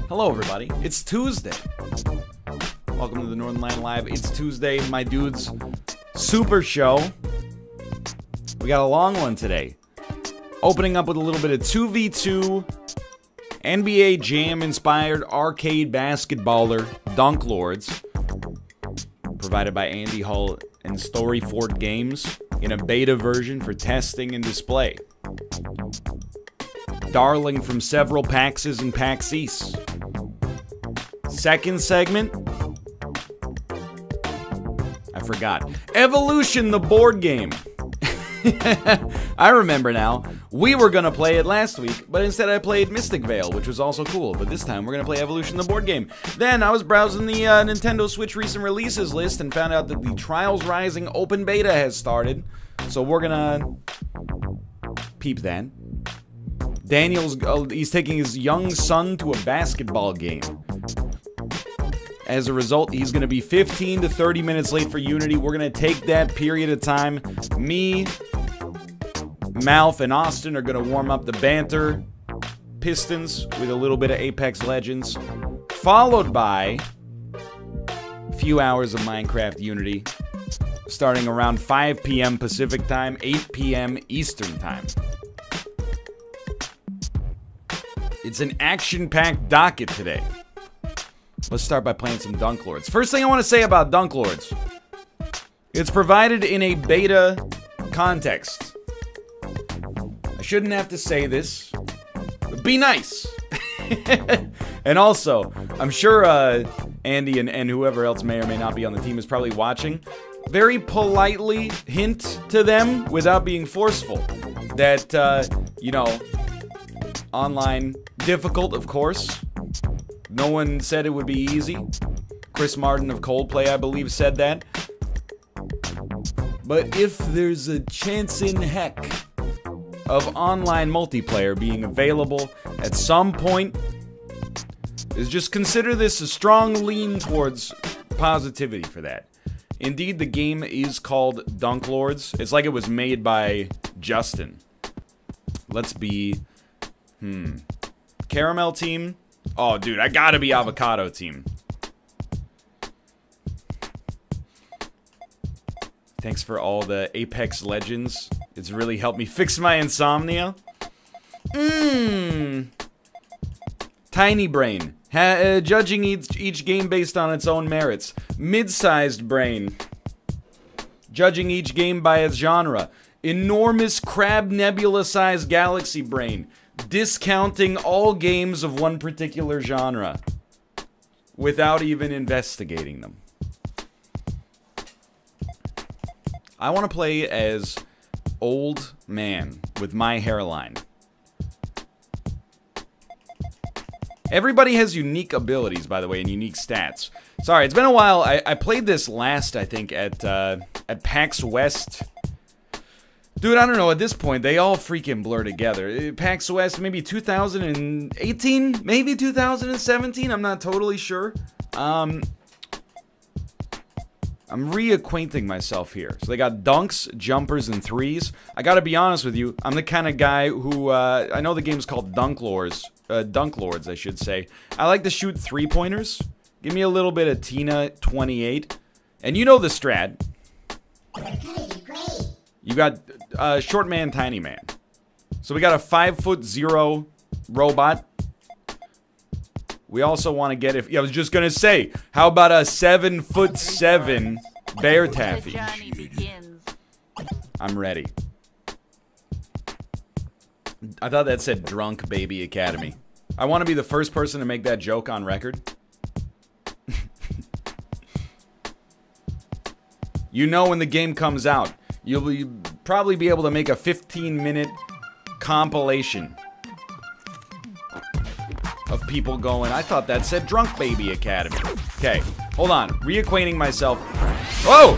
Hello, everybody. It's Tuesday. Welcome to the Northern Line Live. It's Tuesday, my dudes. Super show. We got a long one today. Opening up with a little bit of 2v2 NBA Jam-inspired arcade basketballer Dunk Lords, provided by Andy Hull and Storyfort Games in a beta version for testing and display. Darling from several PAXs and PAX East. Second segment, I forgot. Evolution, the board game. I remember now. We were going to play it last week, but instead I played Mystic Vale, which was also cool. But this time we're going to play Evolution, the board game. Then I was browsing the Nintendo Switch recent releases list and found out that the Trials Rising open beta has started. So we're going to peep that. Daniel's, he's taking his young son to a basketball game. As a result, he's going to be 15 to 30 minutes late for Unity. We're going to take that period of time. Me, Malf, and Austin are going to warm up the banter Pistons with a little bit of Apex Legends, followed by a few hours of Minecraft Unity, starting around 5 p.m. Pacific Time, 8 p.m. Eastern Time. It's an action-packed docket today. Let's start by playing some Dunk Lords. First thing I want to say about Dunk Lords. It's provided in a beta context. I shouldn't have to say this, but be nice. And also, I'm sure Andy and whoever else may or may not be on the team is probably watching. Very politely hint to them, without being forceful, that, you know, online, difficult, of course. No one said it would be easy. Chris Martin of Coldplay, I believe, said that. But if there's a chance in heck of online multiplayer being available at some point, is just consider this a strong lean towards positivity for that. Indeed, the game is called Dunk Lords. It's like it was made by Justin. Let's be... Caramel team? Oh, dude, I gotta be Avocado team. Thanks for all the Apex Legends. It's really helped me fix my insomnia. Tiny Brain. Judging each game based on its own merits. Mid-sized Brain. Judging each game by its genre. Enormous Crab Nebula-sized Galaxy Brain. Discounting all games of one particular genre without even investigating them. I want to play as old man with my hairline. Everybody has unique abilities, by the way, and unique stats. Sorry, it's been a while. I played this last, I think, at PAX West. Dude, I don't know, at this point, they all freaking blur together. PAX West, maybe 2018? Maybe 2017? I'm not totally sure. I'm reacquainting myself here. So they got dunks, jumpers, and threes. I gotta be honest with you, I'm the kind of guy who, I know the game's called Dunk Lords, I should say. I like to shoot three-pointers. Give me a little bit of Tina 28. And you know the strat. You got short man, tiny man. So we got a 5'0" robot. We also want to get, I was just gonna say, how about a 7'7" bear taffy? I'm ready. I thought that said Drunk Baby Academy. I want to be the first person to make that joke on record. You know when the game comes out, you'll probably be able to make a 15-minute compilation of people going, I thought that said Drunk Baby Academy. Okay, hold on. Reacquainting myself. Whoa!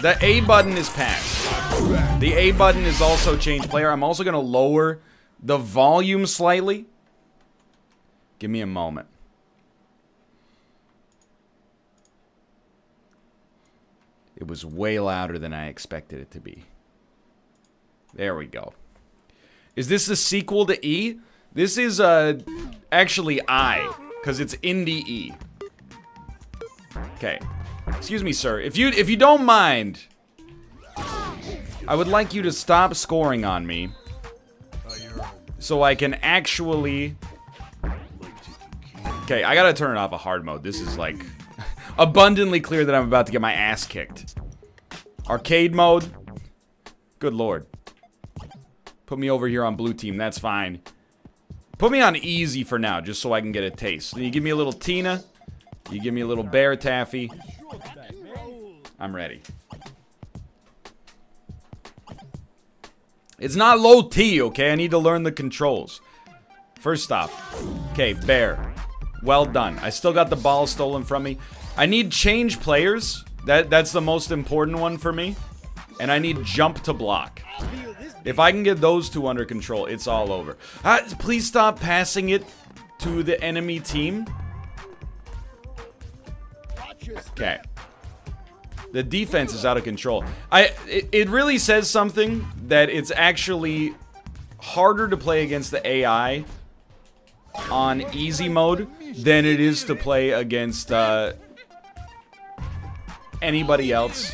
The A button is passed. The A button is also change player. I'm also going to lower the volume slightly. Give me a moment. It was way louder than I expected it to be. There we go. Is this a sequel to E? This is, actually I. because it's indie E. Okay. Excuse me, sir. If you don't mind, I would like you to stop scoring on me so I can actually... Okay, I gotta turn it off of hard mode. This is like abundantly clear that I'm about to get my ass kicked. Arcade mode. Good lord. Put me over here on blue team, that's fine. Put me on easy for now, just so I can get a taste. Then you give me a little Tina. You give me a little Bear Taffy. I'm ready. It's not low T, okay? I need to learn the controls. First off. Okay, Bear. Well done. I still got the ball stolen from me. I need change players. That's the most important one for me. And I need jump to block. If I can get those two under control, it's all over. Please stop passing it to the enemy team. Okay. The defense is out of control. It really says something that it's actually harder to play against the AI on easy mode than it is to play against anybody else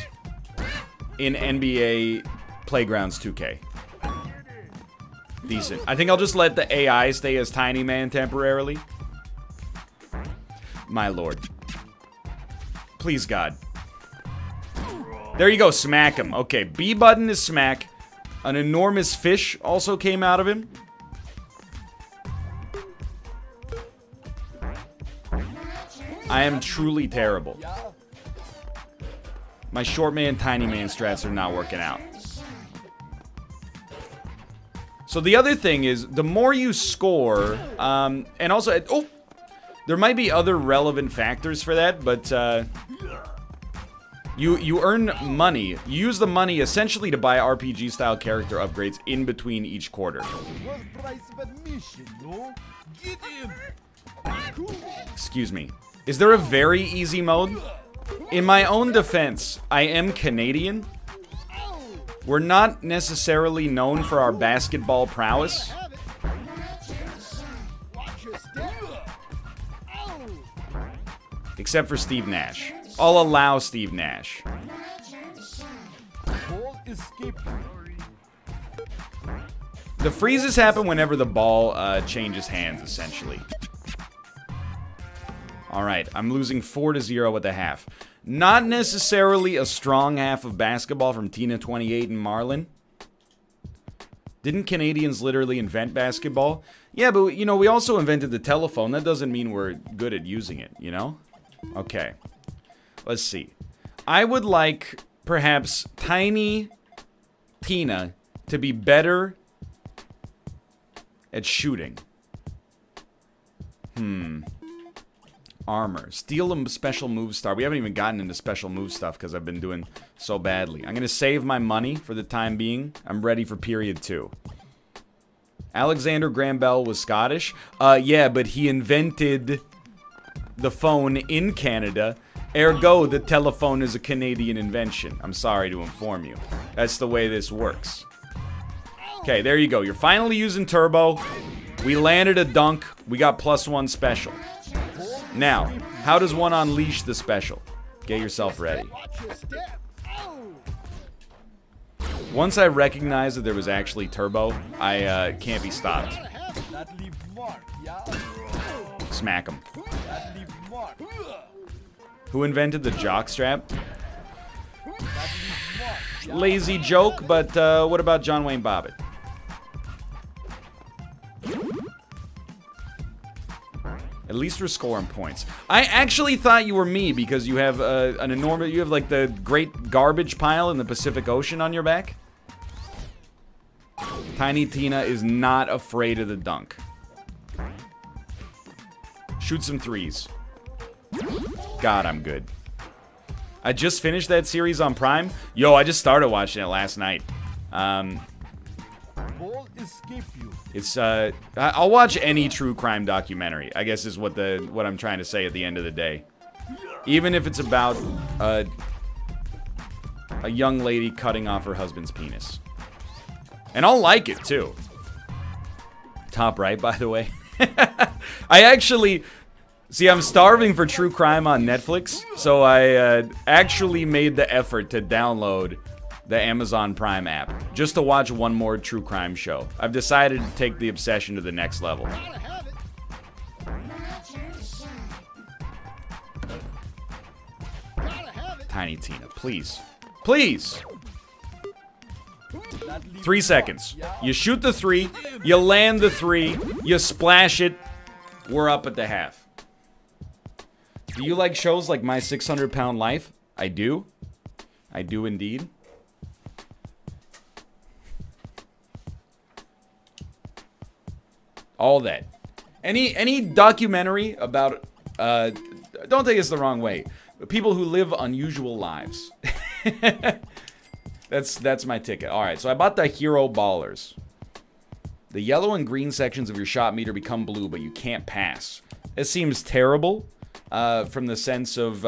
in NBA Playgrounds 2K. Decent. I think I'll just let the AI stay as Tiny Man temporarily. My lord. Please, God. There you go, smack him. Okay, B button is smack. An enormous fish also came out of him. I am truly terrible. My short man, tiny man strats are not working out. So the other thing is, the more you score, and also, oh, there might be other relevant factors for that, but you earn money. You use the money essentially to buy RPG-style character upgrades in between each quarter. Excuse me. Is there a very easy mode? In my own defense, I am Canadian. We're not necessarily known for our basketball prowess. Except for Steve Nash. I'll allow Steve Nash. The freezes happen whenever the ball changes hands, essentially. Alright, I'm losing 4-0 at the half. Not necessarily a strong half of basketball from Tina28 and Marlin. Didn't Canadians literally invent basketball? Yeah, but, you know, we also invented the telephone. That doesn't mean we're good at using it, you know? Okay. Let's see. I would like, perhaps, Tiny Tina to be better at shooting. Armor. Steal a special move star. We haven't even gotten into special move stuff because I've been doing so badly. I'm going to save my money for the time being. I'm ready for period 2. Alexander Graham Bell was Scottish. Yeah, but he invented the phone in Canada. Ergo, the telephone is a Canadian invention. I'm sorry to inform you. That's the way this works. Okay, there you go. You're finally using turbo. We landed a dunk. We got +1 special. Now, how does one unleash the special? Get yourself ready. Once I recognized that there was actually turbo, I can't be stopped. Smack him. Who invented the jockstrap? Lazy joke, but what about John Wayne Bobbitt? At least we're scoring points. I actually thought you were me because you have an enormous... You have like the great garbage pile in the Pacific Ocean on your back. Tiny Tina is not afraid of the dunk. Shoot some threes. God, I'm good. I just finished that series on Prime. Yo, I just started watching it last night. It's I'll watch any true crime documentary, I guess is what I'm trying to say at the end of the day. Even if it's about a young lady cutting off her husband's penis. And I'll like it too. Top right, by the way. I actually See, I'm starving for true crime on Netflix, so I actually made the effort to download the Amazon Prime app just to watch one more true crime show. I've decided to take the obsession to the next level. Tiny Tina, please. Please! 3 seconds. You shoot the 3, you land the 3, you splash it, we're up at the half. Do you like shows like My 600-Pound Life? I do. I do indeed. All that. Any documentary about, don't take this the wrong way, but people who live unusual lives. That's my ticket. Alright, so I bought the Hero Ballers. The yellow and green sections of your shot meter become blue, but you can't pass. It seems terrible. From the sense of,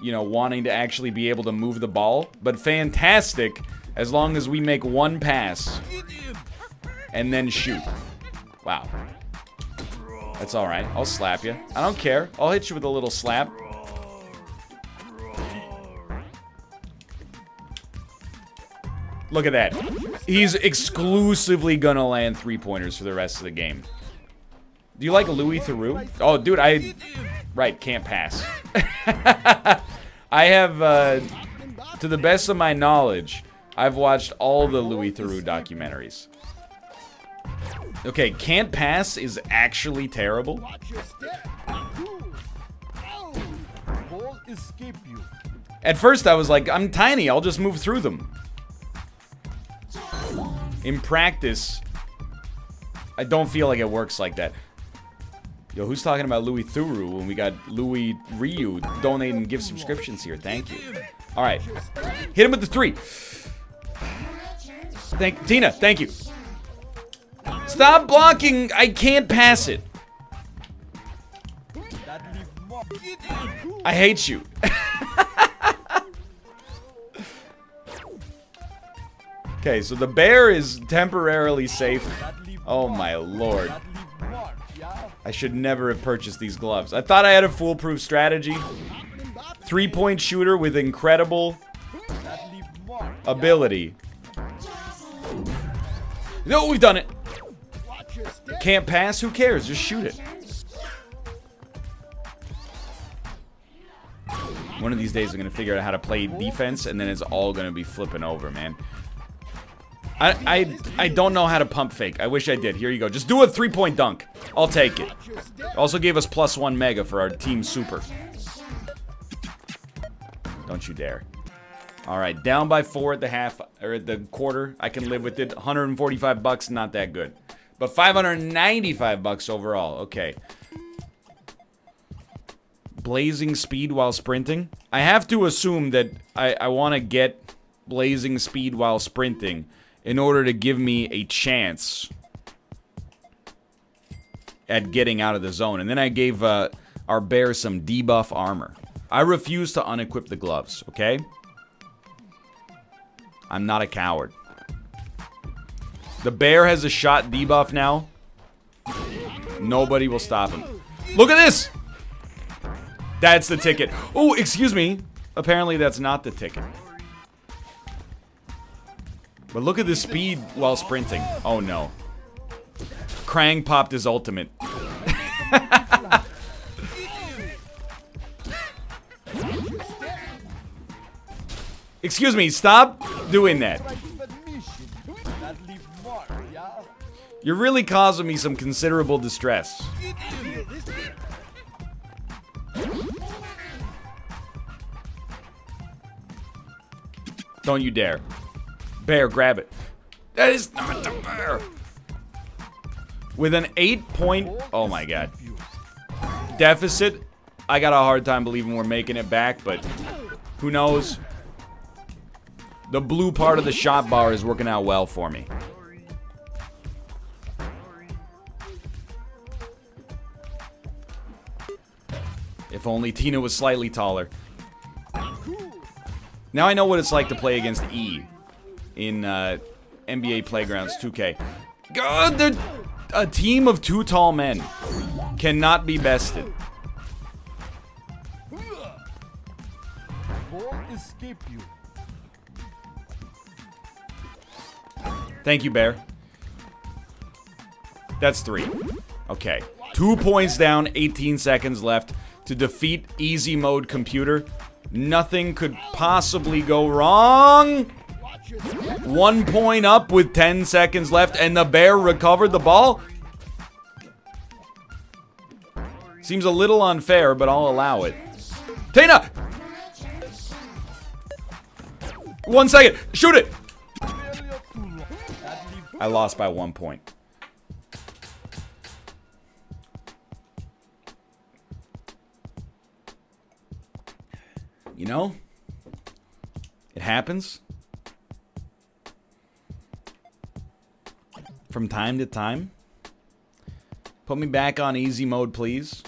you know, wanting to actually be able to move the ball. But fantastic, as long as we make one pass and then shoot. Wow. That's alright. I'll slap you. I don't care. I'll hit you with a little slap. Look at that. He's exclusively gonna land 3-pointers for the rest of the game. Do you like Louis Theroux? Oh, dude, right, can't pass. I have, to the best of my knowledge, I've watched all the Louis Theroux documentaries. Okay, can't pass is actually terrible. At first, I was like, I'm tiny, I'll just move through them. In practice, I don't feel like it works like that. Yo, who's talking about Louis Theroux when we got Louis Ryu donating gift subscriptions here? Thank you. All right. Hit him with the 3. Tina, thank you. Stop blocking. I can't pass it. I hate you. Okay, so the bear is temporarily safe. Oh my lord. I should never have purchased these gloves. I thought I had a foolproof strategy. 3-point shooter with incredible ability. No, we've done it. Can't pass? Who cares? Just shoot it. One of these days I'm going to figure out how to play defense, and then it's all going to be flipping over, man. I don't know how to pump fake. I wish I did. Here you go. Just do a 3-point dunk. I'll take it. Also gave us +1 mega for our team super. Don't you dare. Alright, down by 4 at the half, or at the quarter. I can live with it. 145 bucks, not that good. But 595 bucks overall. Okay. Blazing speed while sprinting. I have to assume that I want to get blazing speed while sprinting in order to give me a chance at getting out of the zone. And then I gave our bear some debuff armor. I refuse to unequip the gloves, okay? I'm not a coward. The bear has a shot debuff now. Nobody will stop him. Look at this! That's the ticket. Oh, excuse me. Apparently that's not the ticket. But look at the speed while sprinting. Oh no. Krang popped his ultimate. Excuse me, stop doing that. You're really causing me some considerable distress. Don't you dare. Bear, grab it. That is not the bear. With an 8-point, oh my god, deficit, I got a hard time believing we're making it back, but who knows? The blue part of the shot bar is working out well for me. If only Tina was slightly taller. Now I know what it's like to play against E in NBA Playgrounds 2K. God, they're a team of 2 tall men. cannot be bested. Escape you. Thank you, Bear. That's 3. Okay. 2 points down, 18 seconds left to defeat easy mode computer. Nothing could possibly go wrong. 1 point up with 10 seconds left, and the Bear recovered the ball. Seems a little unfair, but I'll allow it. Tina! 1 second. Shoot it! I lost by 1 point. You know, it happens from time to time. Put me back on easy mode, please.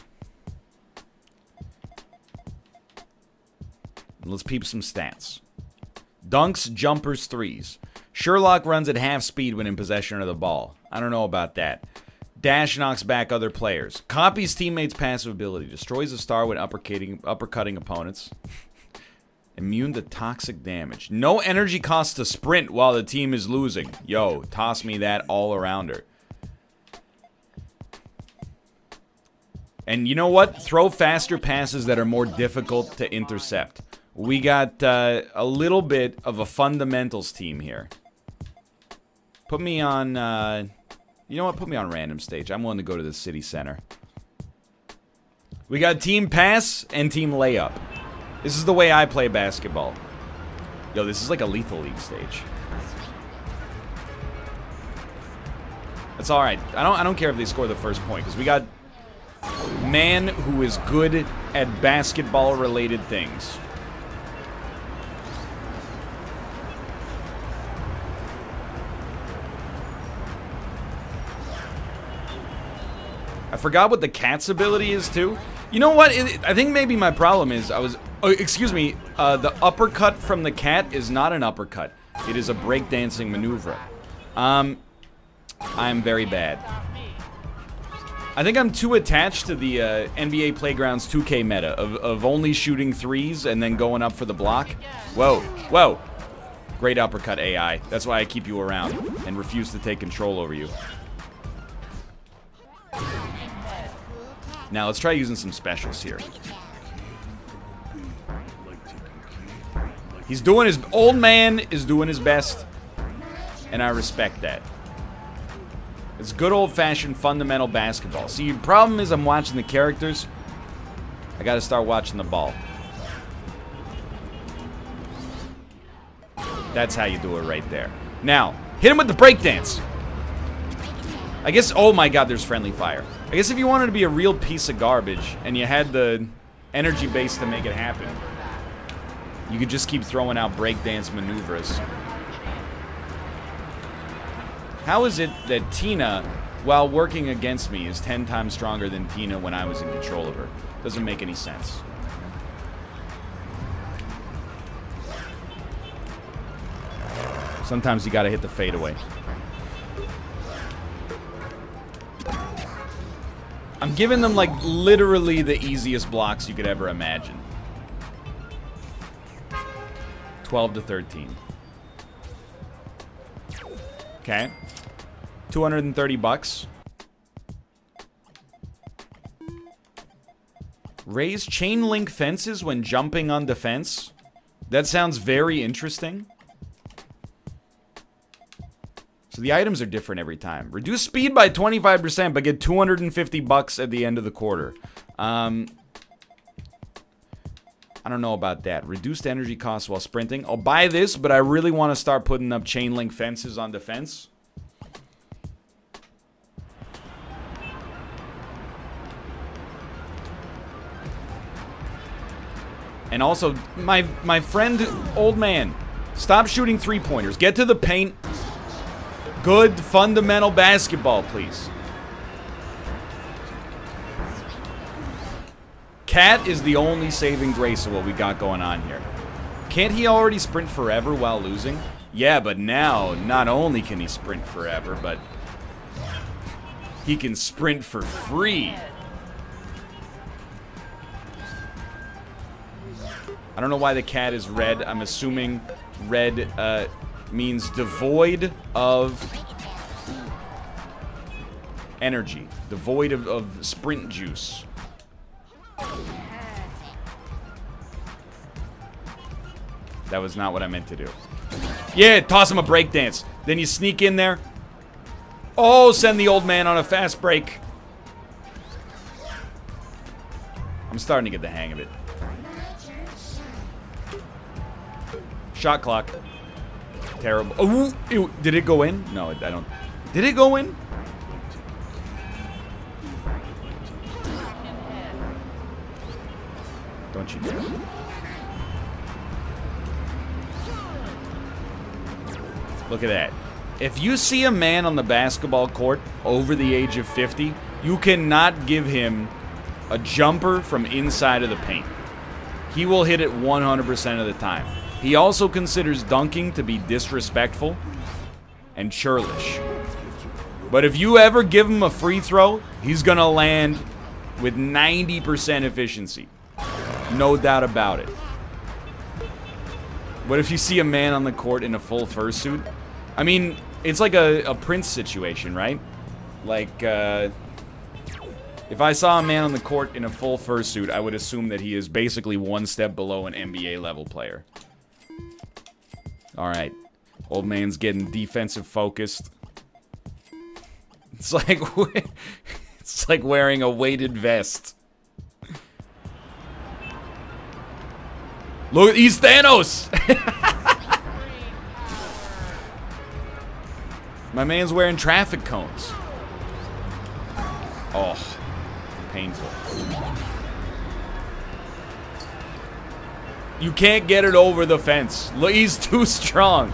Let's peep some stats. Dunks, jumpers, threes. Sherlock runs at half speed when in possession of the ball. I don't know about that. Dash knocks back other players. Copies teammates' passive ability. Destroys a star when uppercutting opponents. Immune to toxic damage. No energy cost to sprint while the team is losing. Yo, toss me that all around her. And you know what? Throw faster passes that are more difficult to intercept. We got a little bit of a fundamentals team here. Put me on, you know what? Put me on random stage. I'm willing to go to the city center. We got team pass and team layup. This is the way I play basketball. Yo, this is like a Lethal League stage. That's all right. I don't care if they score the first point, because we got man who is good at basketball-related things. I forgot what the cat's ability is, too. You know what? I think maybe my problem is excuse me, the uppercut from the cat is not an uppercut. It is a breakdancing maneuver. I'm very bad. I think I'm too attached to the NBA Playgrounds 2K meta of only shooting threes and then going up for the block. Whoa, whoa. Great uppercut, AI. That's why I keep you around and refuse to take control over you. Now, let's try using some specials here. He's doing his... Old man is doing his best. And I respect that. It's good old-fashioned fundamental basketball. See, the problem is I'm watching the characters. I gotta start watching the ball. That's how you do it right there. Now, hit him with the breakdance. I guess... Oh my god, there's friendly fire. I guess if you wanted to be a real piece of garbage and you had the energy base to make it happen, you could just keep throwing out breakdance maneuvers. How is it that Tina, while working against me, is 10 times stronger than Tina when I was in control of her? Doesn't make any sense. Sometimes you gotta hit the fadeaway. I'm giving them, like, literally the easiest blocks you could ever imagine. 12 to 13. Okay. 230 bucks. Raise chain link fences when jumping on defense. That sounds very interesting. So the items are different every time. Reduce speed by 25%, but get 250 bucks at the end of the quarter. I don't know about that. Reduced energy costs while sprinting. I'll buy this, but I really want to start putting up chain link fences on defense. And also, my friend, old man, stop shooting three-pointers. Get to the paint. Good fundamental basketball, please. Cat is the only saving grace of what we got going on here. Can't he already sprint forever while losing? Yeah, but now, not only can he sprint forever, but he can sprint for free. I don't know why the cat is red. I'm assuming red means devoid of energy. Devoid of sprint juice. That was not what I meant to do. Yeah, toss him a breakdance. Then you sneak in there. Oh, send the old man on a fast break. I'm starting to get the hang of it. Shot clock. Terrible. Oh, ew, did it go in? No, I don't. Did it go in? Don't you dare. Look at that. If you see a man on the basketball court over the age of 50, you cannot give him a jumper from inside of the paint. He will hit it 100% of the time. He also considers dunking to be disrespectful and churlish. But if you ever give him a free throw, he's going to land with 90% efficiency. No doubt about it. What if you see a man on the court in a full fursuit? I mean, it's like a Prince situation, right? Like, if I saw a man on the court in a full fursuit, I would assume that he is basically one step below an NBA level player. Alright. Old man's getting defensive focused. It's like it's like wearing a weighted vest. Look, he's Thanos! My man's wearing traffic cones. Oh, painful. You can't get it over the fence. Look, he's too strong.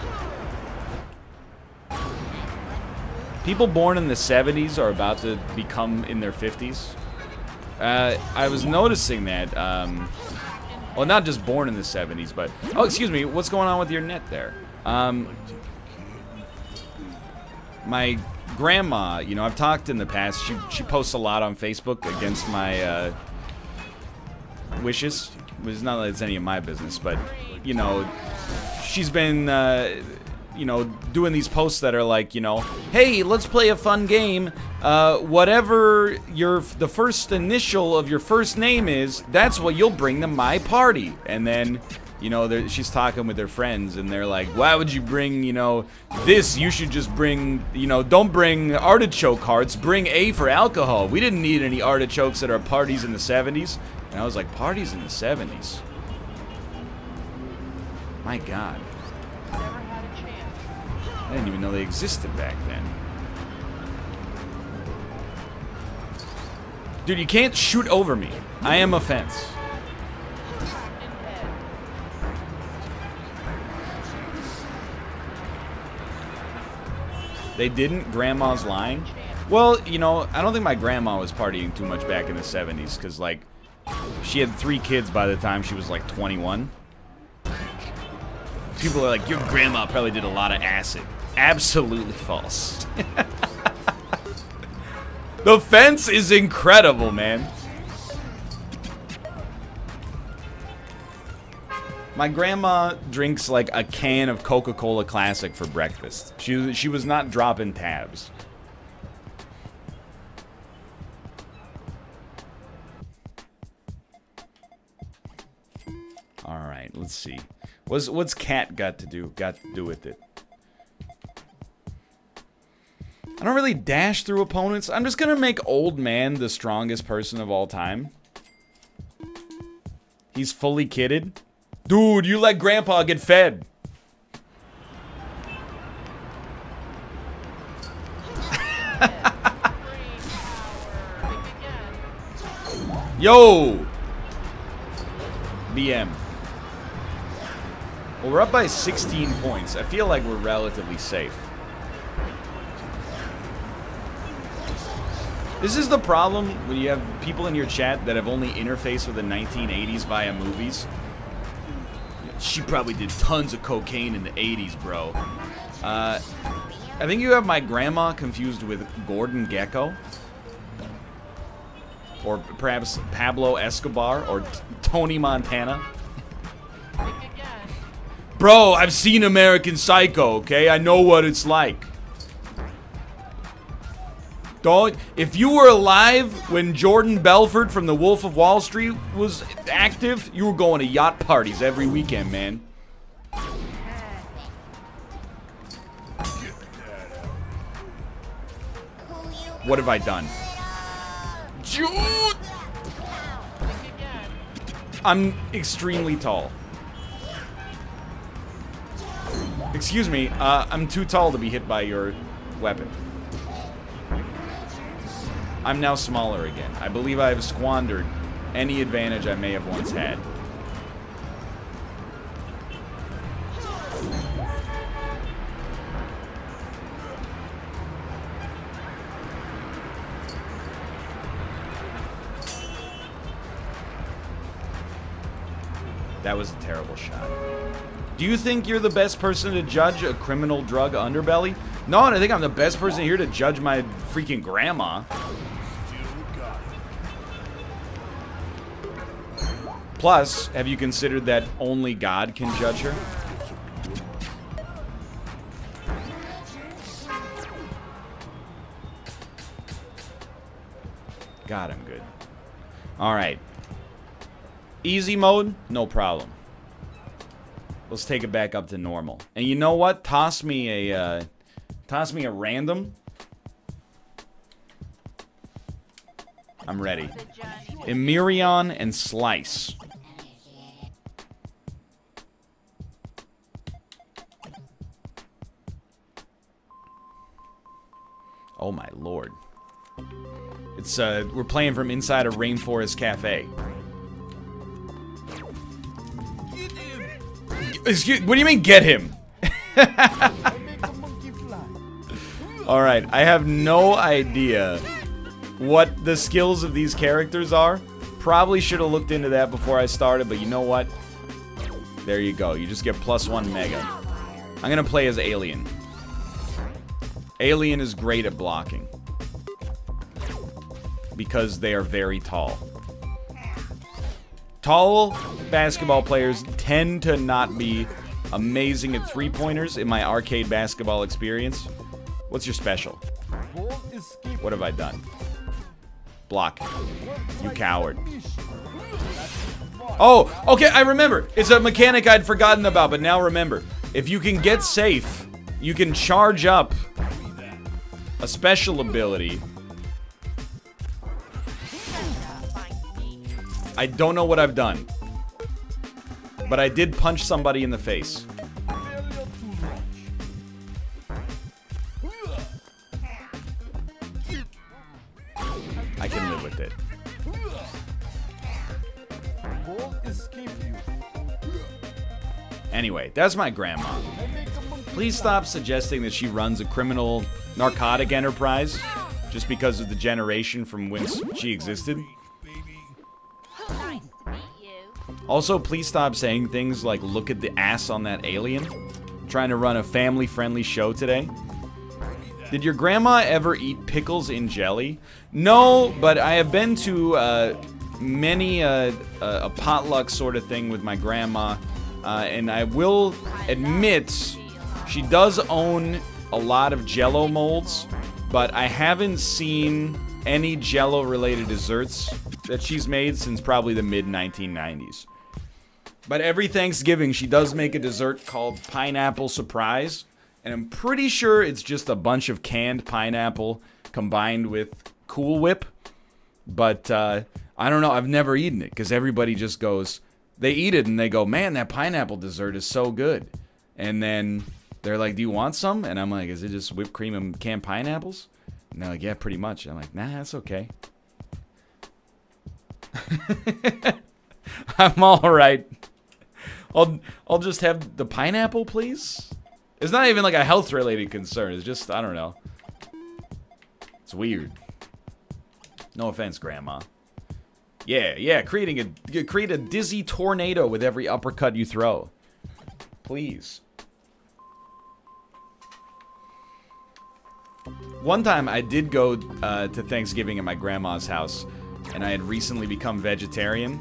People born in the 70s are about to become in their 50s. I was noticing that. Well, not just born in the 70s, but... Oh, excuse me. What's going on with your net there? My grandma, you know, I've talked in the past. She posts a lot on Facebook against my wishes. It's not that it's any of my business, but, you know, she's been... you know, doing these posts that are like, you know, hey, let's play a fun game. Whatever the first initial of your first name is, that's what you'll bring to my party. And then, you know, she's talking with her friends, and they're like, why would you bring, you know, this? You should just bring, you know, don't bring artichoke hearts. Bring A for alcohol. We didn't need any artichokes at our parties in the 70s. And I was like, parties in the 70s? My God. I didn't even know they existed back then. Dude, you can't shoot over me. I am a fence. They didn't? Grandma's lying? Well, you know, I don't think my grandma was partying too much back in the 70s, because, like, she had 3 kids by the time she was, like, 21. People are like, your grandma probably did a lot of acid. Absolutely false. The fence is incredible, man. My grandma drinks like a can of Coca-Cola Classic for breakfast. She was not dropping tabs. All right, let's see. What's cat got to do with it? I don't really dash through opponents. I'm just gonna make old man the strongest person of all time. He's fully kitted. Dude, you let grandpa get fed. Yo! BM. Well, we're up by 16 points. I feel like we're relatively safe. This is the problem when you have people in your chat that have only interfaced with the 1980s via movies. She probably did tons of cocaine in the 80s, bro. I think you have my grandma confused with Gordon Gekko. Or perhaps Pablo Escobar or Tony Montana. Bro, I've seen American Psycho, okay? I know what it's like. Don't... If you were alive when Jordan Belfort from The Wolf of Wall Street was active, you were going to yacht parties every weekend, man. What have I done? Jude! I'm extremely tall. Excuse me, I'm too tall to be hit by your weapon. I'm now smaller again. I believe I have squandered any advantage I may have once had. That was a terrible shot. Do you think you're the best person to judge a criminal drug underbelly? No, I think I'm the best person here to judge my freaking grandma. Plus, have you considered that only God can judge her? God, I'm good. Alright. Easy mode, no problem. Let's take it back up to normal. And you know what? Toss me a random. I'm ready. Emirion and Slice. Oh my lord. It's we're playing from inside a rainforest cafe. Excuse, what do you mean get him? Alright, I have no idea what the skills of these characters are. Probably should have looked into that before I started, but you know what? There you go. You just get +1 mega. I'm gonna play as Alien. Alien is great at blocking. Because they are very tall. Tall basketball players tend to not be amazing at three-pointers in my arcade basketball experience. What's your special? What have I done? Block. You coward. Oh, okay, I remember. It's a mechanic I'd forgotten about, but now remember. If you can get safe, you can charge up a special ability. I don't know what I've done, but I did punch somebody in the face. I can live with it. Anyway, that's my grandma. Please stop suggesting that she runs a criminal narcotic enterprise just because of the generation from when she existed. Also, please stop saying things like, look at the ass on that alien. I'm trying to run a family-friendly show today. Did your grandma ever eat pickles in jelly? No, but I have been to many a potluck sort of thing with my grandma. And I will admit, she does own a lot of Jell-O molds, but I haven't seen any Jell-O-related desserts that she's made since probably the mid-1990s. But every Thanksgiving, she does make a dessert called Pineapple Surprise, and I'm pretty sure it's just a bunch of canned pineapple combined with Cool Whip. But I don't know, I've never eaten it, because everybody just goes, they eat it and they go, man, that pineapple dessert is so good. And then they're like, do you want some? And I'm like, is it just whipped cream and canned pineapples? And they're like, yeah, pretty much. I'm like, nah, that's okay. I'm alright. I'll just have the pineapple, please? It's not even like a health-related concern. It's just, I don't know. It's weird. No offense, Grandma. Yeah, create a dizzy tornado with every uppercut you throw. Please. One time I did go to Thanksgiving at my grandma's house, and I had recently become vegetarian.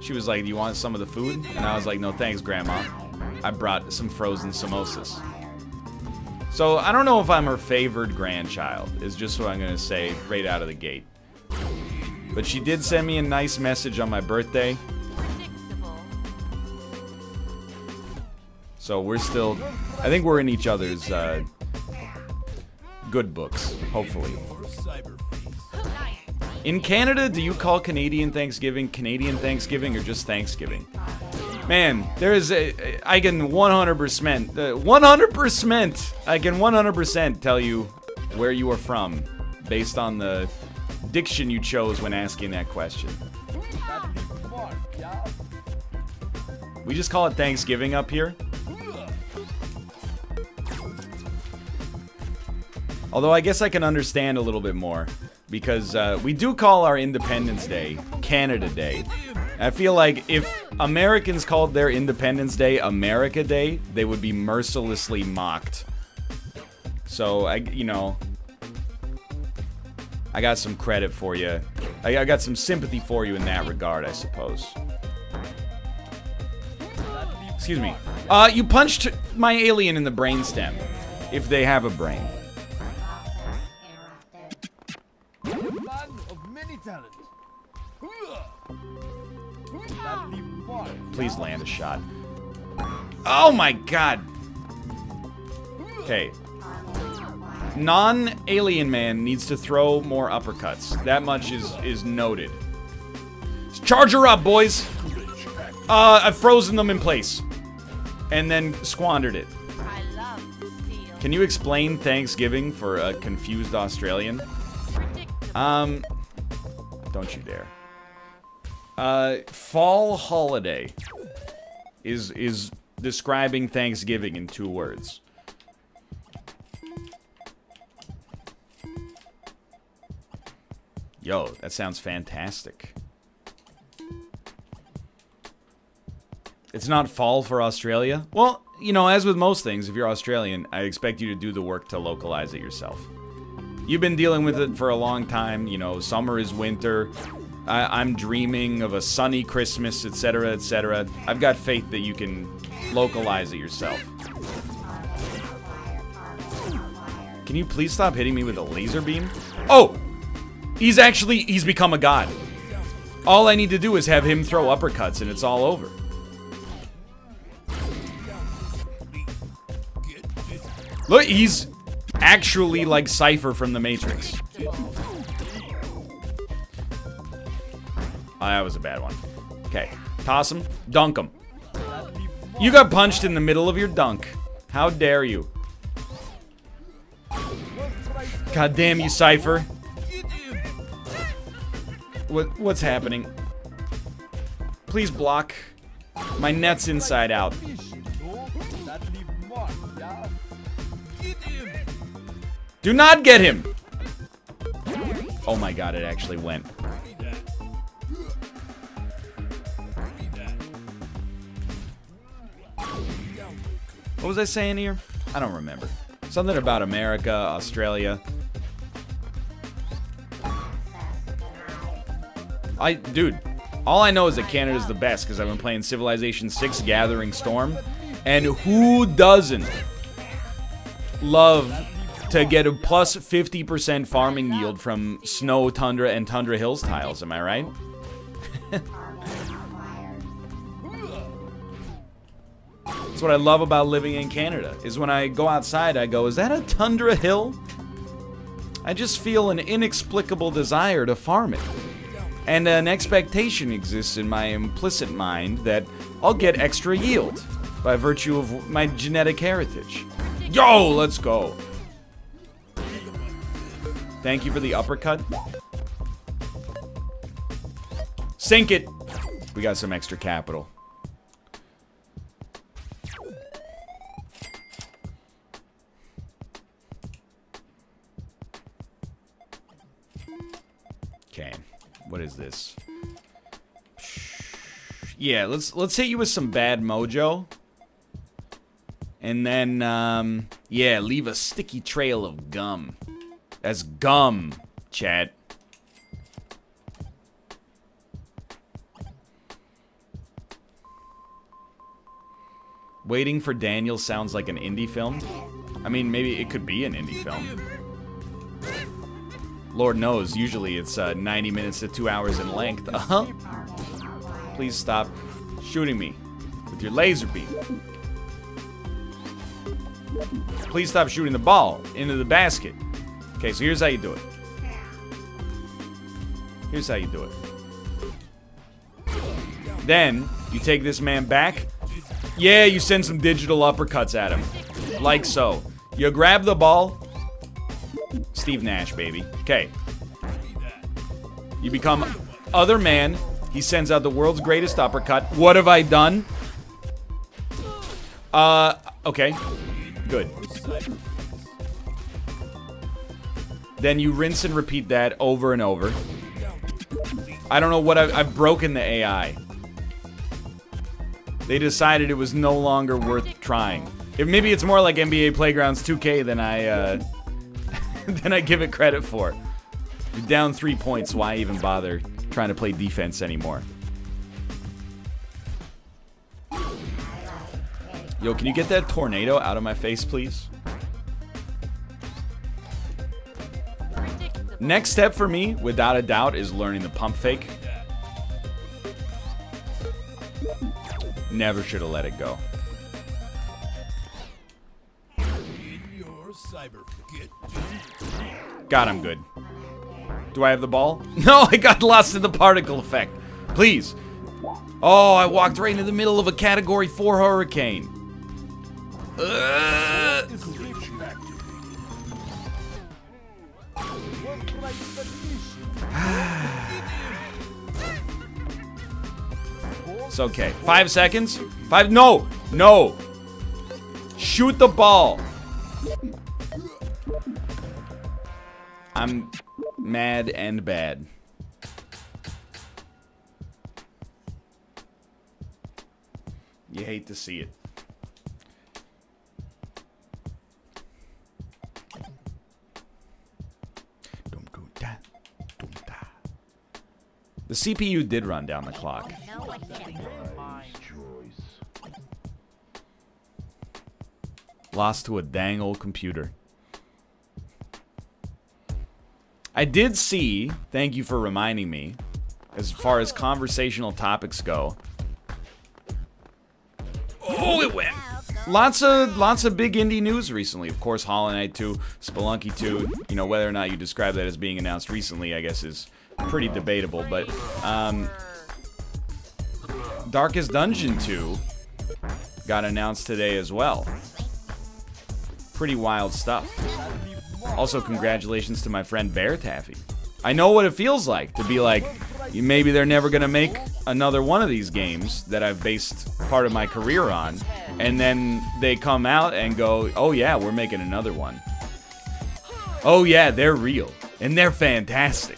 She was like, do you want some of the food? And I was like, no thanks, Grandma. I brought some frozen samosas. So, I don't know if I'm her favored grandchild, is just what I'm gonna say right out of the gate. But she did send me a nice message on my birthday. So we're still, I think we're in each other's good books, hopefully. In Canada, do you call Canadian Thanksgiving or just Thanksgiving? Man, there is I can 100%, 100%, I can 100% tell you where you are from based on the diction you chose when asking that question. We just call it Thanksgiving up here. Although I guess I can understand a little bit more, because we do call our Independence Day Canada Day. I feel like if Americans called their Independence Day America Day, they would be mercilessly mocked. So, you know, I got some credit for you. I got some sympathy for you in that regard, I suppose. Excuse me. You punched my alien in the brainstem, if they have a brain. Please land a shot. Oh my god! Okay. Non-alien man needs to throw more uppercuts. That much is noted. Charge her up, boys! I've frozen them in place. And then squandered it. Can you explain Thanksgiving for a confused Australian? Don't you dare. Fall holiday is describing Thanksgiving in 2 words. Yo, that sounds fantastic. It's not fall for Australia? Well, you know, as with most things, if you're Australian, I expect you to do the work to localize it yourself. You've been dealing with it for a long time, you know, summer is winter. I'm dreaming of a sunny Christmas, etc., etc. I've got faith that you can localize it yourself. Can you please stop hitting me with a laser beam? Oh! He's become a god. All I need to do is have him throw uppercuts and it's all over. Look, he's actually like Cypher from the Matrix. Oh, that was a bad one. Okay, toss him, dunk him. You got punched in the middle of your dunk. How dare you? God damn you, Cypher. What's happening? Please block. My net's inside out. Do not get him! Oh my god, it actually went. What was I saying here? I don't remember. Something about America, Australia. Dude, all I know is that Canada's the best because I've been playing Civilization 6 Gathering Storm. And who doesn't love to get a plus 50% farming yield from Snow, Tundra, and Tundra Hills tiles, am I right? That's what I love about living in Canada, is when I go outside, I go, is that a Tundra Hill? I just feel an inexplicable desire to farm it. And an expectation exists in my implicit mind that I'll get extra yield by virtue of my genetic heritage. Yo, let's go. Thank you for the uppercut. Sink it. We got some extra capital. Okay. What is this? Yeah, let's hit you with some bad mojo. And then, yeah, leave a sticky trail of gum. That's gum, chat. Waiting for Daniel sounds like an indie film. I mean, maybe it could be an indie film. Lord knows, usually it's 90 minutes to 2 hours in length. Uh-huh. Please stop shooting me with your laser beam. Please stop shooting the ball into the basket. Okay, so here's how you do it. Here's how you do it. Then, you take this man back. Yeah, you send some digital uppercuts at him. Like so. You grab the ball. Steve Nash, baby. Okay. You become other man. He sends out the world's greatest uppercut. What have I done? Okay. Good. Then you rinse and repeat that over and over. I don't know what I've broken the AI. They decided it was no longer worth trying. Maybe it's more like NBA Playgrounds 2K than I give it credit for. You're down 3 points. Why even bother trying to play defense anymore? Yo, can you get that tornado out of my face, please? Next step for me, without a doubt, is learning the pump fake. Never should have let it go. God, I'm good. Do I have the ball? No, I got lost in the particle effect. Please. Oh, I walked right into the middle of a Category 4 hurricane. It's okay. 5 seconds? 5? No! No! Shoot the ball! I'm mad and bad. You hate to see it. The CPU did run down the clock. Lost to a dang old computer. I did see, thank you for reminding me, as far as conversational topics go. Oh, it went! Lots of big indie news recently. Of course, Hollow Knight 2, Spelunky 2. You know, whether or not you describe that as being announced recently, I guess is pretty debatable. But Darkest Dungeon 2 got announced today as well. Pretty wild stuff. Also, congratulations to my friend Bear Taffy. I know what it feels like to be like, maybe they're never gonna make another one of these games that I've based part of my career on, and then they come out and go, oh yeah, we're making another one. Oh yeah, they're real, and they're fantastic.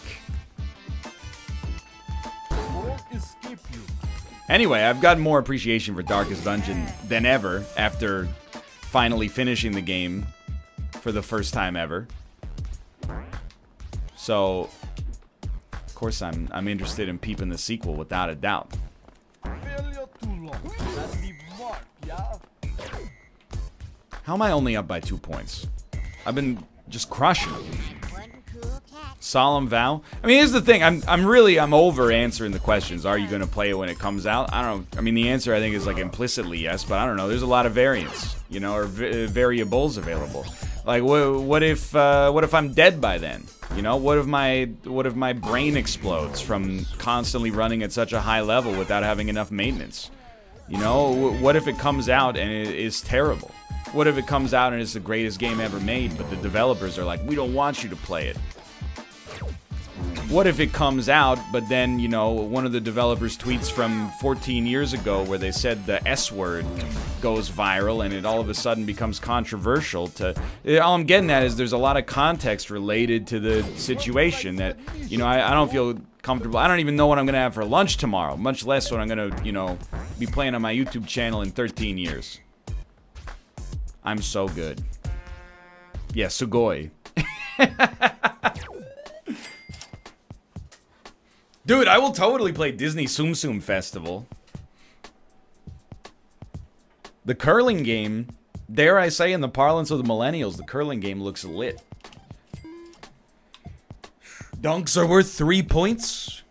Anyway, I've got more appreciation for Darkest Dungeon than ever after finally finishing the game for the first time ever. So, of course, I'm interested in peeping the sequel without a doubt. How am I only up by 2 points? I've been just crushing it. Solemn Vow. I mean, here's the thing. I'm over answering the questions. Are you going to play it when it comes out? I don't know. I mean, the answer I think is like implicitly yes, but I don't know. There's a lot of variants, you know, or variables available. Like, what if I'm dead by then? You know, what if my brain explodes from constantly running at such a high level without having enough maintenance? You know, what if it comes out and it is terrible? What if it comes out and it's the greatest game ever made, but the developers are like, we don't want you to play it? What if it comes out, but then, you know, one of the developers tweets from 14 years ago where they said the S word goes viral and it all of a sudden becomes controversial to... All I'm getting at is there's a lot of context related to the situation that, you know, I don't feel comfortable. I don't even know what I'm going to have for lunch tomorrow, much less what I'm going to, you know, be playing on my YouTube channel in 13 years. I'm so good. Yeah, sugoi. Dude, I will totally play Disney Tsum Tsum Festival. The curling game, dare I say in the parlance of the millennials, the curling game looks lit. Dunks are worth 3 points.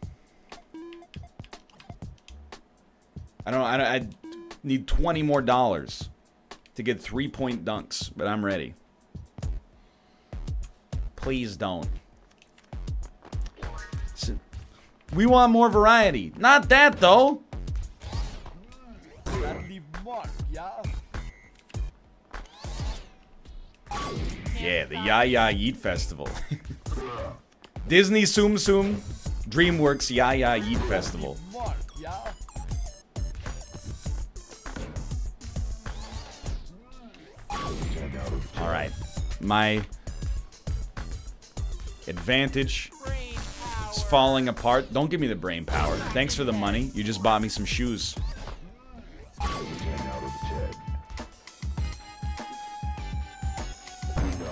I need $20 more to get 3-point dunks, but I'm ready. Please don't. We want more variety. Not that, though. Yeah, the Ya Yeet Festival. Disney Tsum Tsum, DreamWorks Ya Yeet Festival. Alright. My advantage is falling apart. Don't give me the brain power. Thanks for the money. You just bought me some shoes.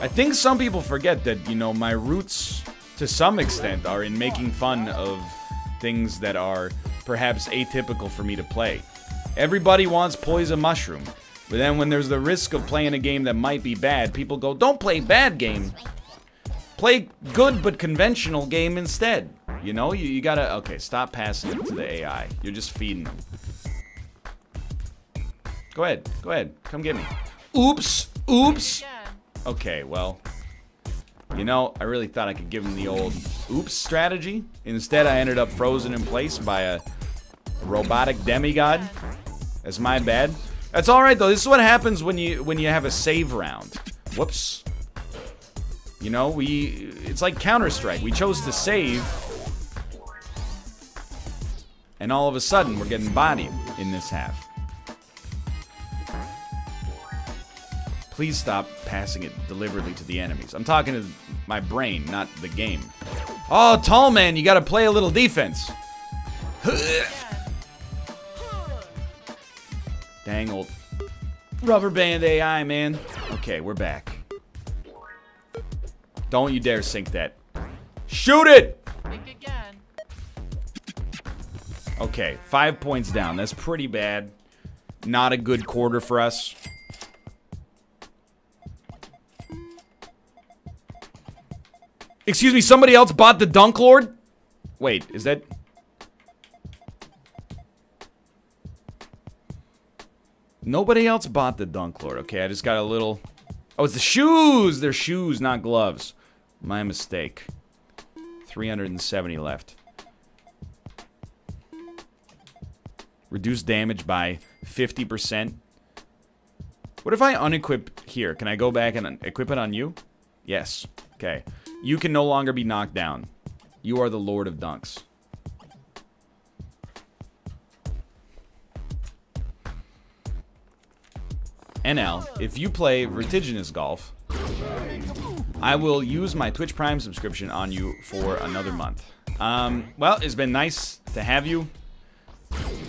I think some people forget that, you know, my roots, to some extent, are in making fun of things that are perhaps atypical for me to play. Everybody wants Poison Mushroom, but then when there's the risk of playing a game that might be bad, people go, don't play bad game. Play good but conventional game instead. You know, you gotta... Okay, stop passing it to the AI. You're just feeding them. Go ahead. Come get me. Oops! Okay, well, you know, I really thought I could give him the old oops strategy. Instead, I ended up frozen in place by a robotic demigod. That's my bad. That's all right though. This is what happens when you have a save round. Whoops. You know, it's like Counter-Strike. We chose to save, and all of a sudden we're getting bodied in this half. Please stop passing it deliberately to the enemies. I'm talking to my brain, not the game. Oh, tall man, you gotta play a little defense. Dang old rubber band AI, man. Okay, we're back. Don't you dare sink that. Shoot it! Think again. Okay, 5 points down. That's pretty bad. Not a good quarter for us. Excuse me, somebody else bought the Dunk Lord? Wait, is that... Nobody else bought the Dunk Lord. Okay, I just got a little... Oh, it's the shoes! They're shoes, not gloves. My mistake. 370 left. Reduce damage by 50%. What if I unequip here? Can I go back and equip it on you? Yes. Okay. You can no longer be knocked down. You are the Lord of Dunks. NL, if you play Vertiginous Golf, I will use my Twitch Prime subscription on you for another month. Well, it's been nice to have you.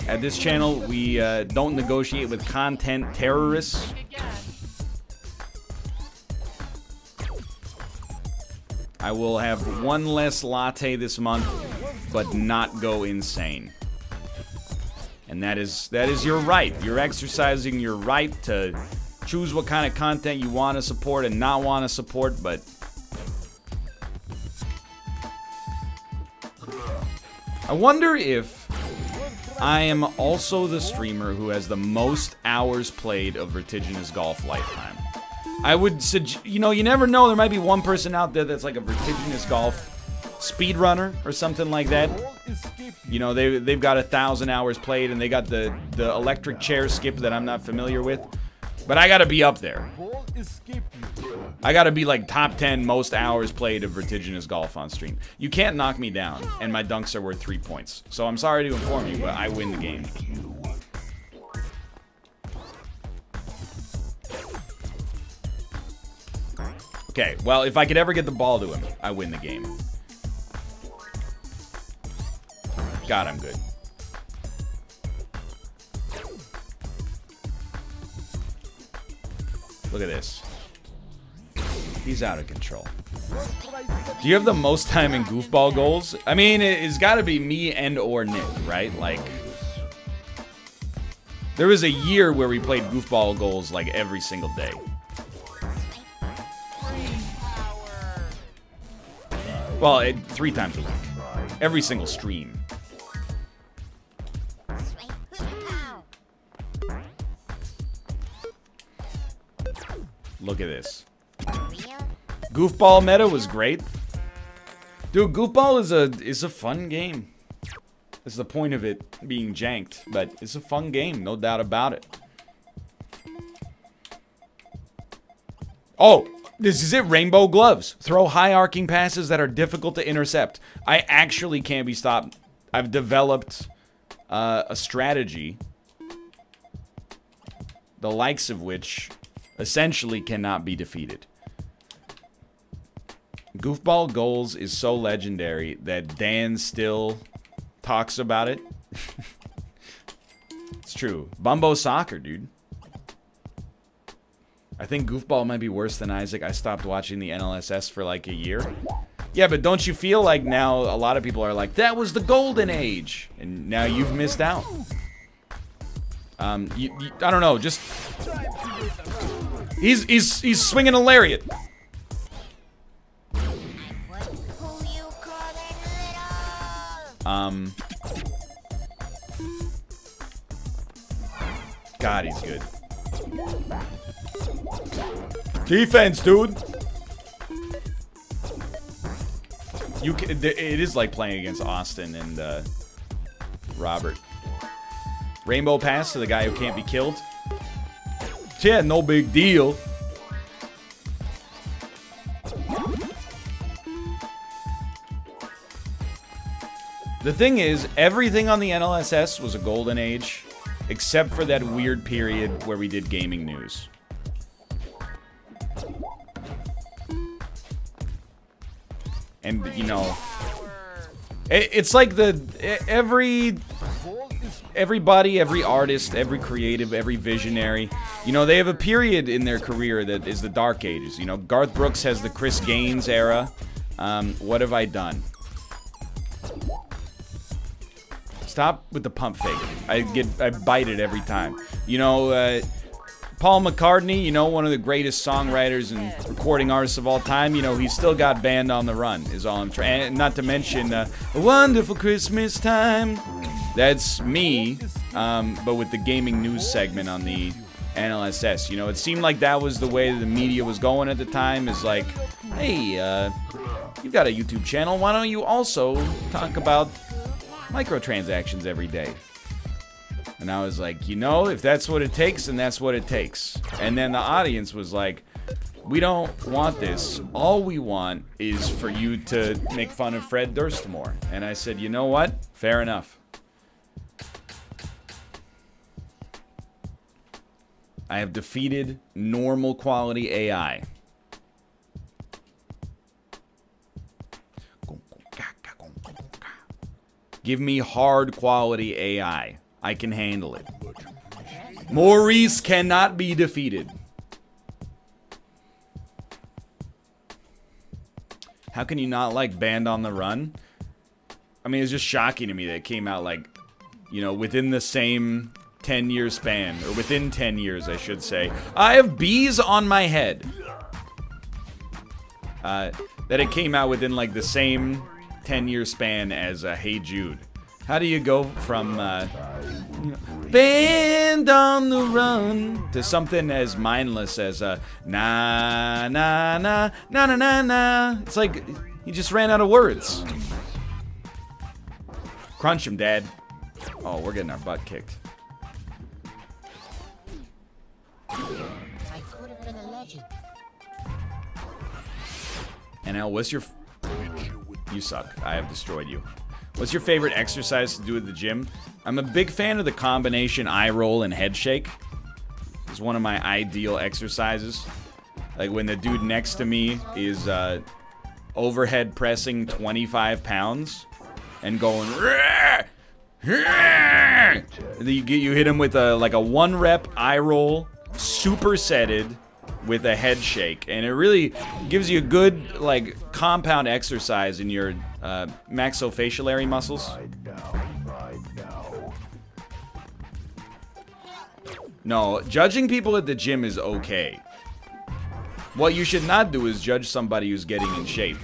At this channel, we don't negotiate with content terrorists. I will have one less latte this month, but not go insane. And that is your right. You're exercising your right to choose what kind of content you want to support and not want to support, but... I wonder if I am also the streamer who has the most hours played of Vertiginous Golf lifetime. I would suggest, you know, you never know, there might be one person out there that's like a Vertiginous Golf speedrunner or something like that. You know, they've got 1,000 hours played and they got the electric chair skip that I'm not familiar with. But I gotta be up there. I gotta be like top 10 most hours played of Vertiginous Golf on stream. You can't knock me down, and my dunks are worth 3 points. So I'm sorry to inform you, but I win the game. Okay, well, if I could ever get the ball to him, I win the game. God, I'm good. Look at this. He's out of control. Do you have the most time in goofball goals? I mean, it's got to be me and or Nick, right? Like, There was a year where we played goofball goals like every single day. Well, 3 times a week. Every single stream. Look at this. Goofball meta was great. Dude, goofball is a fun game. That's the point of it being janked, but it's a fun game, no doubt about it. Oh, this is it, rainbow gloves. Throw high arcing passes that are difficult to intercept. I actually can't be stopped. I've developed a strategy, the likes of which essentially cannot be defeated. Goofball goals is so legendary that Dan still talks about it. It's true. Bumbo soccer, dude. I think goofball might be worse than Isaac. I stopped watching the NLSS for like a year. Yeah, but don't you feel like now a lot of people are like, that was the golden age, and now you've missed out. I don't know, just he's swinging a lariat. God, he's good. Defense, dude. It is like playing against Austin and Robert. Rainbow pass to the guy who can't be killed. Yeah, no big deal. The thing is, everything on the NLSS was a golden age, except for that weird period where we did gaming news. And, you know, it's like everybody, every artist, every creative, every visionary, you know, they have a period in their career that is the dark ages. You know, Garth Brooks has the Chris Gaines era. What have I done? Stop with the pump fake. I bite it every time. You know, Paul McCartney, you know, one of the greatest songwriters and recording artists of all time, you know, he's still got Band on the Run, is all I'm trying. Not to mention, A Wonderful Christmas Time. That's me, but with the gaming news segment on the NLSS. You know, it seemed like that was the way the media was going at the time, is like, hey, you've got a YouTube channel, why don't you also talk about microtransactions every day? And I was like, you know, if that's what it takes, then that's what it takes. And then the audience was like, we don't want this. All we want is for you to make fun of Fred Durst more. And I said, you know what? Fair enough. I have defeated normal quality AI. Give me hard quality AI. I can handle it. Maurice cannot be defeated. How can you not like Band on the Run? I mean, it's just shocking to me that it came out like, you know, within the same 10-year span, or within 10 years, I should say. I have bees on my head. That it came out within like the same 10-year span as Hey Jude. How do you go from you know, Band on the Run to something as mindless as na na na na na na na? It's like he just ran out of words. Crunch him, Dad. Oh, we're getting our butt kicked. I could have been a legend. NL, what's your... You suck. I have destroyed you. What's your favorite exercise to do at the gym? I'm a big fan of the combination eye roll and head shake. It's one of my ideal exercises. Like when the dude next to me is overhead pressing 25 pounds and going... You hit him with like a 1-rep eye roll, supersetted with a head shake, and it really gives you a good like compound exercise in your maxillofacial muscles. No, judging people at the gym is okay. What you should not do is judge somebody who's getting in shape.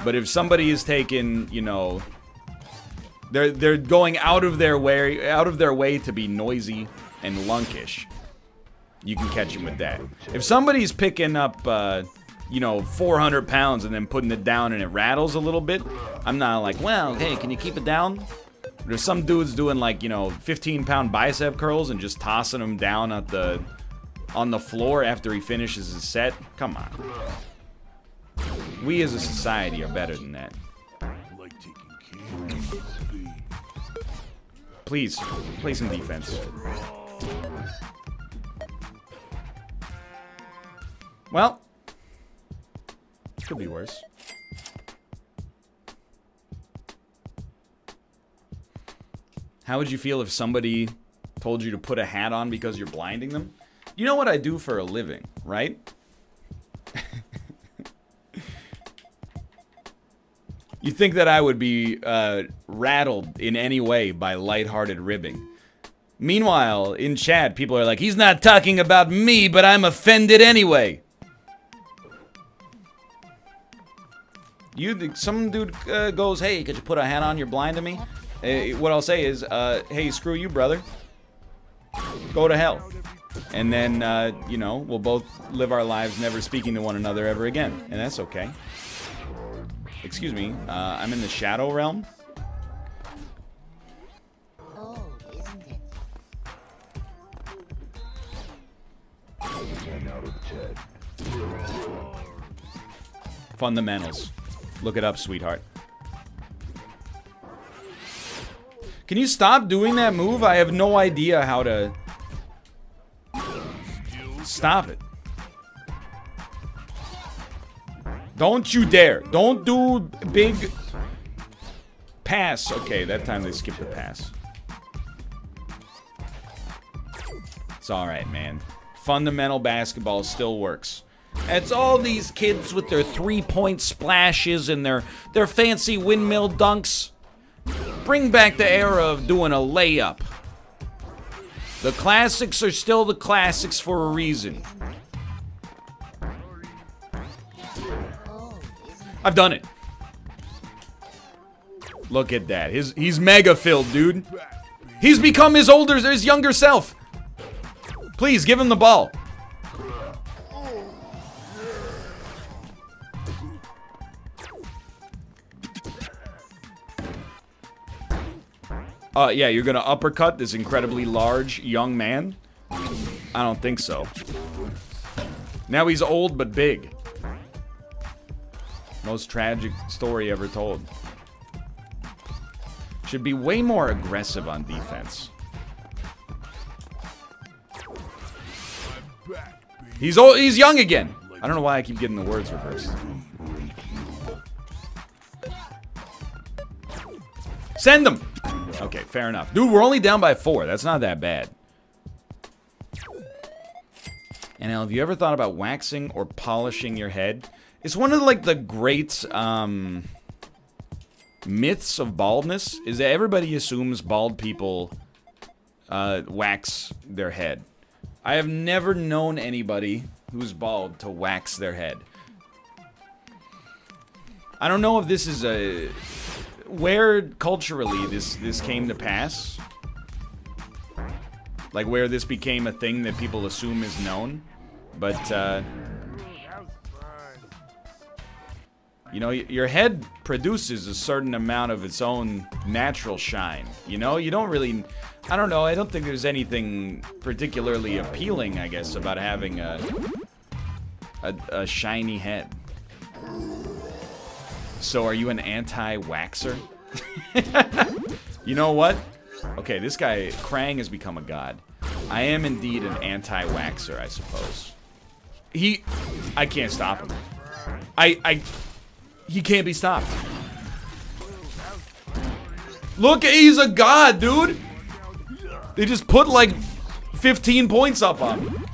But if somebody is taking, you know, they're going out of their way to be noisy and lunkish, you can catch them with that. If somebody's picking up, you know, 400 pounds and then putting it down and it rattles a little bit, I'm not like, well, hey, can you keep it down? There's some dudes doing like, you know, 15-pound bicep curls and just tossing them down at on the floor after he finishes his set. Come on. We as a society are better than that. Please, play some defense. Well, could be worse. How would you feel if somebody told you to put a hat on because you're blinding them? You know what I do for a living, right? You think that I would be rattled in any way by lighthearted ribbing. Meanwhile, in chat, people are like, he's not talking about me, but I'm offended anyway. Some dude goes, hey, could you put a hat on? You're blind to me? What I'll say is, hey, screw you, brother. Go to hell. And then, you know, we'll both live our lives never speaking to one another ever again. And that's okay. Excuse me, I'm in the shadow realm. Oh, isn't it? Fundamentals. Look it up, sweetheart. Can you stop doing that move? I have no idea how to stop it. Don't you dare. Don't do big pass. Okay, that time they skipped the pass. It's alright, man. Fundamental basketball still works. It's all these kids with their three-point splashes and their fancy windmill dunks. Bring back the era of doing a layup. The classics are still the classics for a reason. I've done it. Look at that. He's mega filled, dude. He's become his younger self. Please give him the ball. Yeah, you're gonna uppercut this incredibly large young man? I don't think so. Now he's old but big. Most tragic story ever told. Should be way more aggressive on defense. He's old. He's young again. I don't know why I keep getting the words reversed. Send them. Okay, fair enough. Dude, we're only down by 4. That's not that bad. And now, have you ever thought about waxing or polishing your head? It's one of like the great myths of baldness is that everybody assumes bald people wax their head. I have never known anybody who's bald to wax their head. I don't know if this is where culturally this came to pass. Like where this became a thing that people assume is known. But you know, your head produces a certain amount of its own natural shine. You know, you don't really... I don't know, I don't think there's anything particularly appealing, I guess, about having a shiny head. So, are you an anti-waxer? You know what? Okay, this guy, Krang, has become a god. I am indeed an anti-waxer, I suppose. I can't stop him. He can't be stopped. Look, he's a god, dude. They just put like 15 points up on him.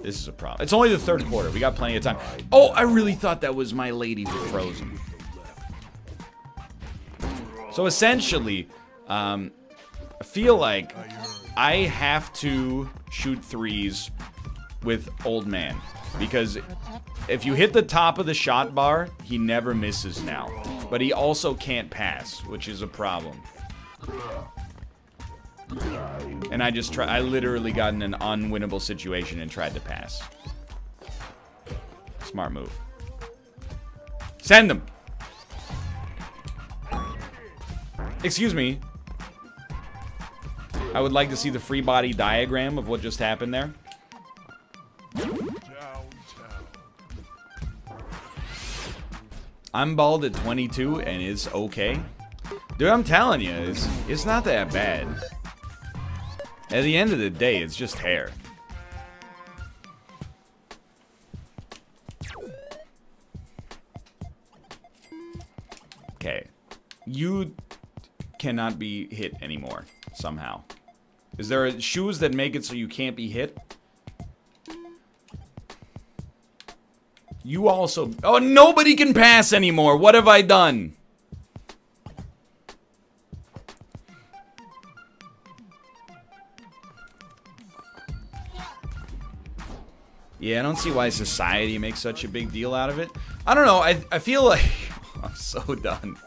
This is a problem. It's only the third quarter. We got plenty of time. Oh, I really thought that was my lady who frozen. So essentially, I feel like I have to shoot threes with old man. Because if you hit the top of the shot bar, he never misses now. But he also can't pass, which is a problem. And I literally got in an unwinnable situation and tried to pass. Smart move. Send them! Excuse me. I would like to see the free body diagram of what just happened there. I'm bald at 22 and it's okay. Dude, I'm telling you, it's not that bad. At the end of the day, it's just hair. Okay. You cannot be hit anymore, somehow. Is there shoes that make it so you can't be hit? You also... Oh, nobody can pass anymore! What have I done? Yeah, I don't see why society makes such a big deal out of it. I don't know, I feel like... I'm so done.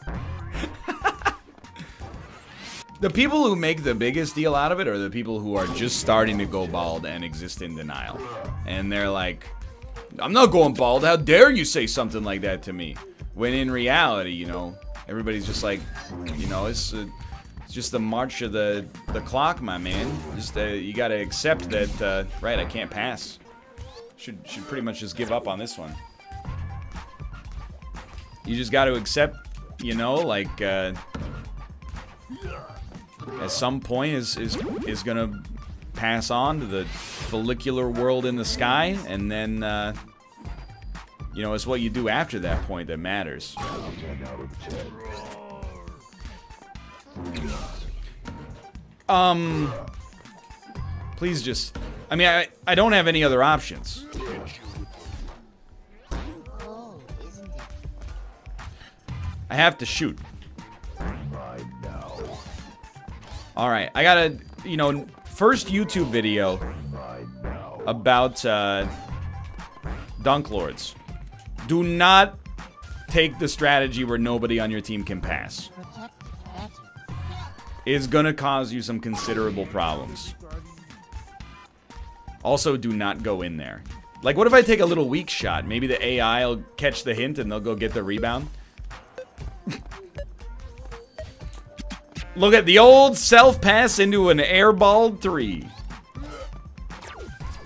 The people who make the biggest deal out of it are the people who are just starting to go bald and exist in denial. And they're like, I'm not going bald, how dare you say something like that to me? When in reality, you know, everybody's just like, you know, it's just the march of the clock, my man. Just you gotta accept that, right, I can't pass. Should pretty much just give up on this one. You just gotta accept, you know, like, at some point is gonna pass on to the follicular world in the sky, and then, you know, it's what you do after that point that matters. Please just... I mean, I don't have any other options. I have to shoot. Alright, I gotta, you know, first YouTube video about Dunk Lords. Do not take the strategy where nobody on your team can pass. It's gonna cause you some considerable problems. Also, do not go in there. Like, what if I take a little weak shot? Maybe the AI will catch the hint and they'll go get the rebound. Look at the old self-pass into an airballed 3.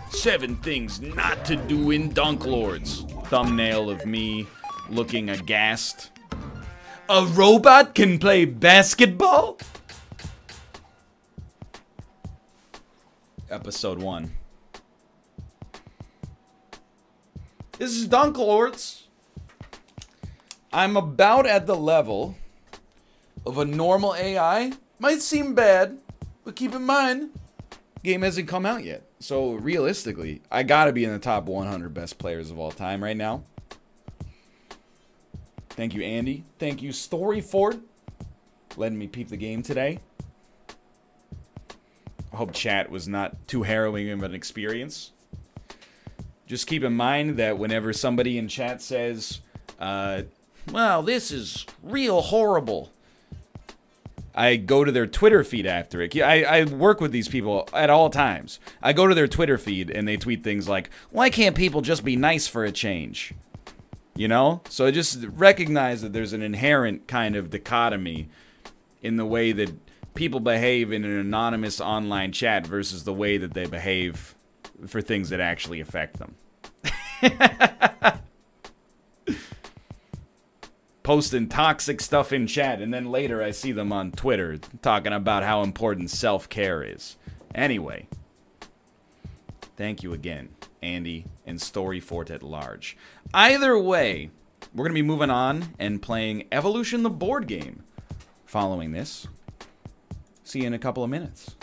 7 things not to do in Dunk Lords. Thumbnail of me looking aghast. A robot can play basketball? Episode 1. This is Dunk Lords. I'm about at the level of a normal AI. Might seem bad, but keep in mind, game hasn't come out yet. So realistically, I gotta be in the top 100 best players of all time right now. Thank you, Andy. Thank you, Storyfort, letting me peep the game today. I hope chat was not too harrowing of an experience. Just keep in mind that whenever somebody in chat says, well, this is real horrible, I go to their Twitter feed after it. I work with these people at all times. I go to their Twitter feed and they tweet things like, why can't people just be nice for a change? You know? So just recognize that there's an inherent kind of dichotomy in the way that people behave in an anonymous online chat versus the way that they behave for things that actually affect them. Posting toxic stuff in chat, and then later I see them on Twitter talking about how important self-care is. Anyway, thank you again, Andy and Storyfort at large. Either way, we're going to be moving on and playing Evolution the board game following this. See you in a couple of minutes.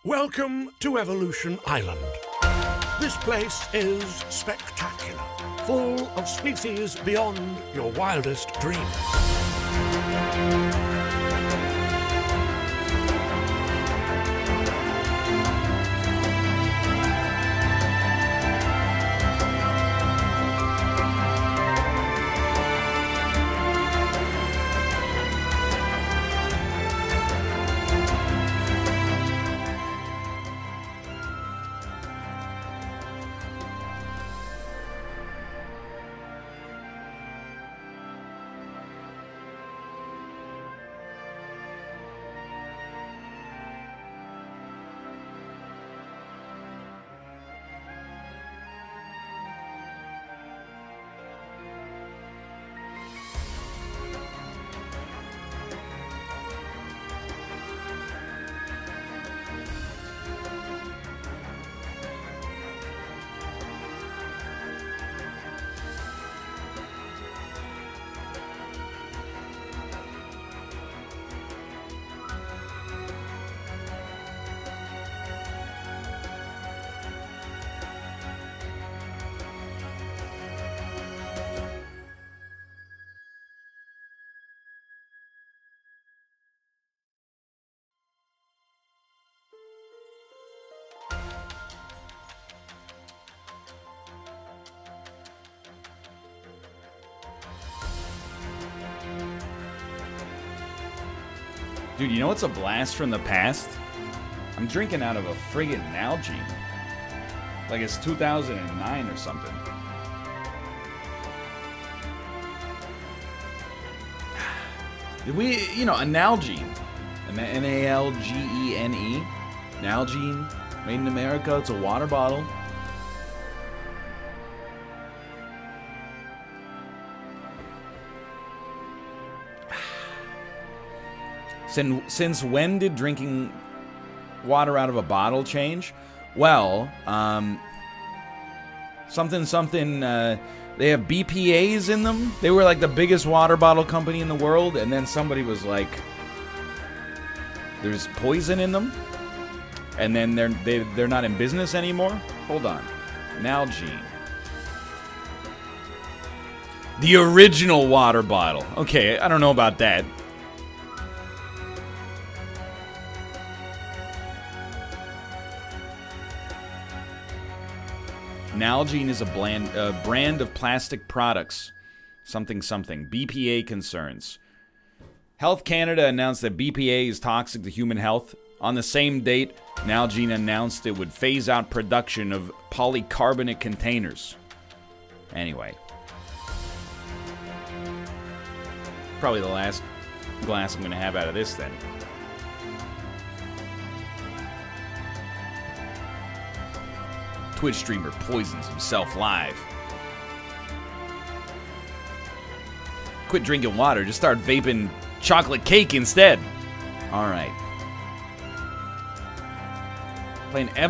Welcome to Evolution Island. This place is spectacular, full of species beyond your wildest dreams. Dude, you know what's a blast from the past? I'm drinking out of a friggin' Nalgene. Like it's 2009 or something. Did we, you know, a Nalgene. N-A-L-G-E-N-E. Nalgene, made in America. It's a water bottle. Since when did drinking water out of a bottle change? Well, they have BPAs in them. They were like the biggest water bottle company in the world, and then somebody was like, there's poison in them, and then they're not in business anymore. Hold on. Nalgene. The original water bottle. Okay, I don't know about that. Nalgene is a brand of plastic products. Something. BPA concerns. Health Canada announced that BPA is toxic to human health. On the same date, Nalgene announced it would phase out production of polycarbonate containers. Anyway. Probably the last glass I'm going to have out of this then. Twitch streamer poisons himself live. Quit drinking water. Just start vaping chocolate cake instead. All right. Playing